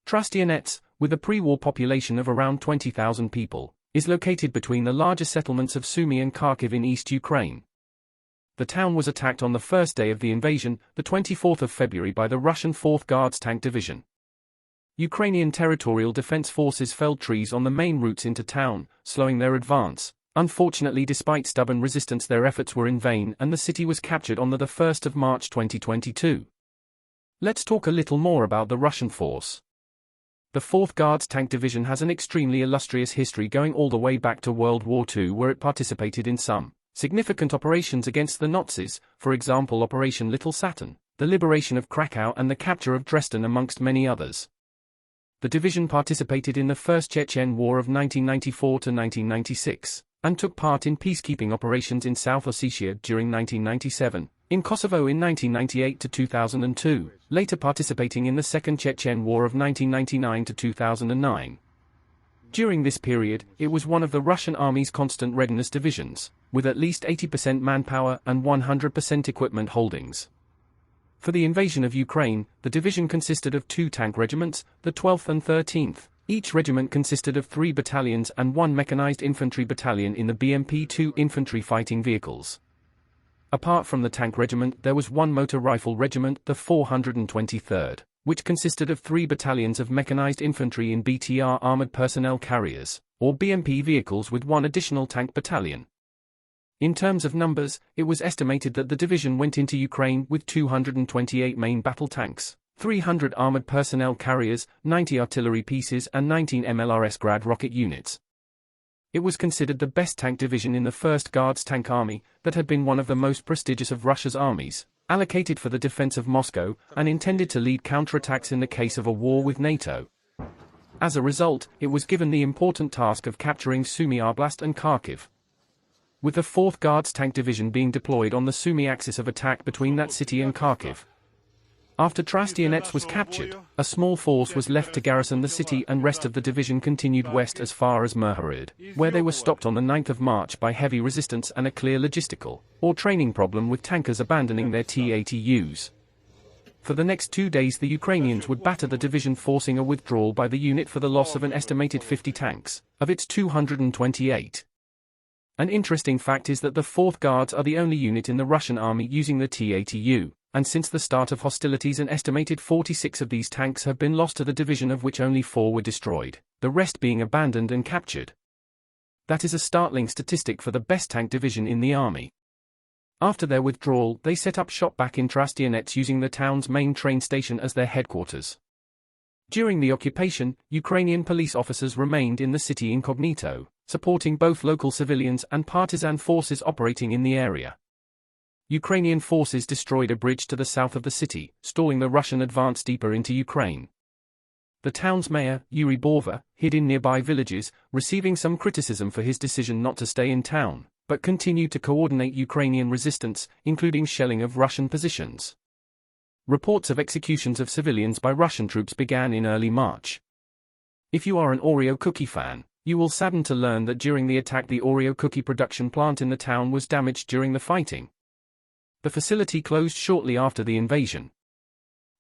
Trostyanets, with a pre-war population of around 20,000 people, is located between the larger settlements of Sumy and Kharkiv in East Ukraine. The town was attacked on the first day of the invasion, the 24th of February, by the Russian 4th Guards Tank Division. Ukrainian territorial defense forces felled trees on the main routes into town, slowing their advance. Unfortunately, despite stubborn resistance, their efforts were in vain and the city was captured on the 1st of March 2022. Let's talk a little more about the Russian force. The 4th Guards Tank Division has an extremely illustrious history going all the way back to World War II, where it participated in some significant operations against the Nazis, for example Operation Little Saturn, the liberation of Krakow and the capture of Dresden, amongst many others. The division participated in the First Chechen War of 1994 to 1996, and took part in peacekeeping operations in South Ossetia during 1997, in Kosovo in 1998 to 2002, later participating in the Second Chechen War of 1999 to 2009. During this period, it was one of the Russian Army's constant readiness divisions, with at least 80% manpower and 100% equipment holdings. For the invasion of Ukraine, the division consisted of 2 tank regiments, the 12th and 13th. Each regiment consisted of 3 battalions and 1 mechanized infantry battalion in the BMP-2 infantry fighting vehicles. Apart from the tank regiment, there was 1 motor rifle regiment, the 423rd, which consisted of 3 battalions of mechanized infantry in BTR armored personnel carriers, or BMP vehicles, with 1 additional tank battalion. In terms of numbers, it was estimated that the division went into Ukraine with 228 main battle tanks, 300 armored personnel carriers, 90 artillery pieces and 19 MLRS Grad rocket units. It was considered the best tank division in the 1st Guards Tank Army, that had been one of the most prestigious of Russia's armies, allocated for the defense of Moscow, and intended to lead counterattacks in the case of a war with NATO. As a result, it was given the important task of capturing Sumy Oblast and Kharkiv, with the 4th Guards Tank Division being deployed on the Sumy axis of attack between that city and Kharkiv. After Trostyanets was captured, a small force was left to garrison the city, and rest of the division continued west as far as Mirhorod, where they were stopped on the 9th of March by heavy resistance and a clear logistical or training problem, with tankers abandoning their T-80Us. For the next 2 days the Ukrainians would batter the division, forcing a withdrawal by the unit for the loss of an estimated 50 tanks, of its 228. An interesting fact is that the 4th Guards are the only unit in the Russian army using the T-80U. And since the start of hostilities an estimated 46 of these tanks have been lost to the division, of which only 4 were destroyed, the rest being abandoned and captured. That is a startling statistic for the best tank division in the army. After their withdrawal, they set up shop back in Trostyanets, using the town's main train station as their headquarters. During the occupation, Ukrainian police officers remained in the city incognito, supporting both local civilians and partisan forces operating in the area. Ukrainian forces destroyed a bridge to the south of the city, stalling the Russian advance deeper into Ukraine. The town's mayor, Yuri Borva, hid in nearby villages, receiving some criticism for his decision not to stay in town, but continued to coordinate Ukrainian resistance, including shelling of Russian positions. Reports of executions of civilians by Russian troops began in early March. If you are an Oreo cookie fan, you will sadden to learn that during the attack the Oreo cookie production plant in the town was damaged during the fighting. The facility closed shortly after the invasion.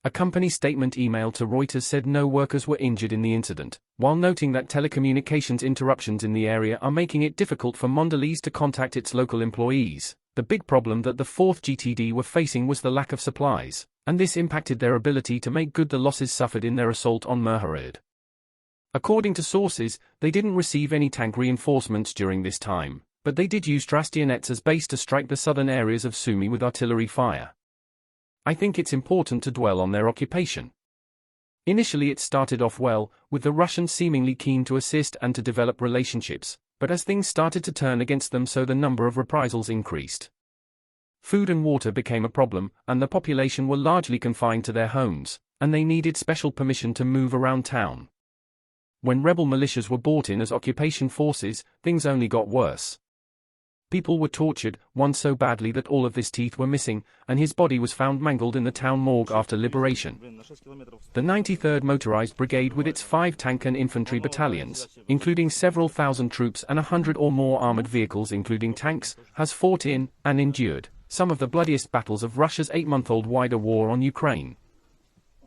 A company statement emailed to Reuters said no workers were injured in the incident, while noting that telecommunications interruptions in the area are making it difficult for Mondelez to contact its local employees. The big problem that the 4th GTD were facing was the lack of supplies, and this impacted their ability to make good the losses suffered in their assault on Mirhorod. According to sources, they didn't receive any tank reinforcements during this time, but they did use Trostyanets as base to strike the southern areas of Sumy with artillery fire. I think it's important to dwell on their occupation. Initially it started off well, with the Russians seemingly keen to assist and to develop relationships, but as things started to turn against them, so the number of reprisals increased. Food and water became a problem, and the population were largely confined to their homes, and they needed special permission to move around town. When rebel militias were brought in as occupation forces, things only got worse. People were tortured, one so badly that all of his teeth were missing, and his body was found mangled in the town morgue after liberation. The 93rd Motorized Brigade, with its 5 tank and infantry battalions, including several thousand troops and 100 or more armored vehicles including tanks, has fought in, and endured, some of the bloodiest battles of Russia's 8-month-old wider war on Ukraine.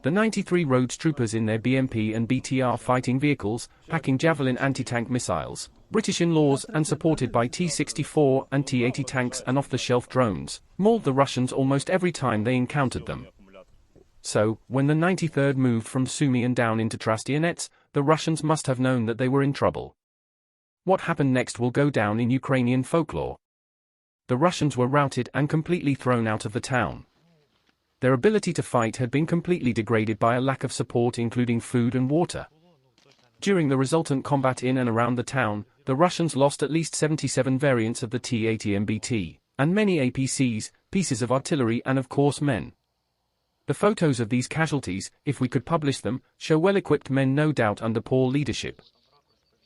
The 93 Rhodes troopers in their BMP and BTR fighting vehicles, packing Javelin anti-tank missiles, British in-laws and supported by T-64 and T-80 tanks and off-the-shelf drones, mauled the Russians almost every time they encountered them. So, when the 93rd moved from Sumy and down into Trostyanets, the Russians must have known that they were in trouble. What happened next will go down in Ukrainian folklore. The Russians were routed and completely thrown out of the town. Their ability to fight had been completely degraded by a lack of support, including food and water. During the resultant combat in and around the town, the Russians lost at least 77 variants of the T-80 MBT, and many APCs, pieces of artillery and of course men. The photos of these casualties, if we could publish them, show well-equipped men no doubt under poor leadership.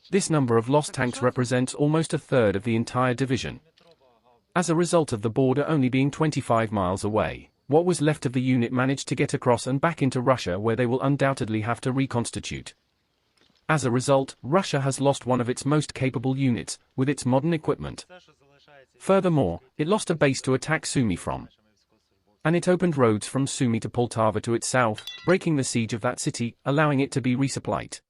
This number of lost tanks represents almost a third of the entire division. As a result of the border only being 25 miles away, what was left of the unit managed to get across and back into Russia, where they will undoubtedly have to reconstitute. As a result, Russia has lost one of its most capable units, with its modern equipment. Furthermore, it lost a base to attack Sumy from. And it opened roads from Sumy to Poltava to its south, breaking the siege of that city, allowing it to be resupplied.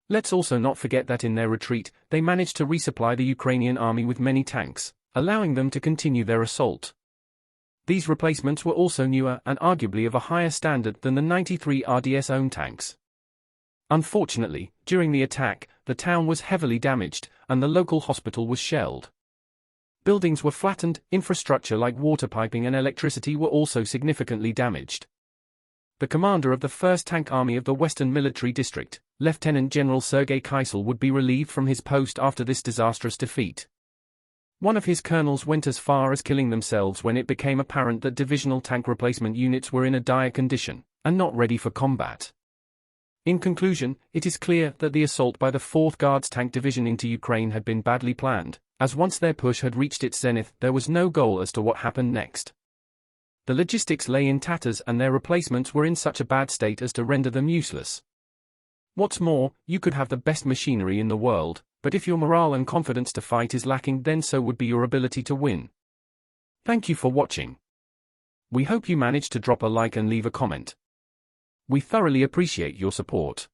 Let's also not forget that in their retreat, they managed to resupply the Ukrainian army with many tanks, allowing them to continue their assault. These replacements were also newer and arguably of a higher standard than the 93 RDS own tanks. Unfortunately, during the attack, the town was heavily damaged, and the local hospital was shelled. Buildings were flattened, infrastructure like water piping and electricity were also significantly damaged. The commander of the 1st Tank Army of the Western Military District, Lieutenant General Sergei Kysel, would be relieved from his post after this disastrous defeat. One of his colonels went as far as killing themselves when it became apparent that divisional tank replacement units were in a dire condition, and not ready for combat. In conclusion, it is clear that the assault by the 4th Guards Tank Division into Ukraine had been badly planned, as once their push had reached its zenith, there was no goal as to what happened next. The logistics lay in tatters and their replacements were in such a bad state as to render them useless. What's more, you could have the best machinery in the world, but if your morale and confidence to fight is lacking, then so would be your ability to win. Thank you for watching. We hope you managed to drop a like and leave a comment. We thoroughly appreciate your support.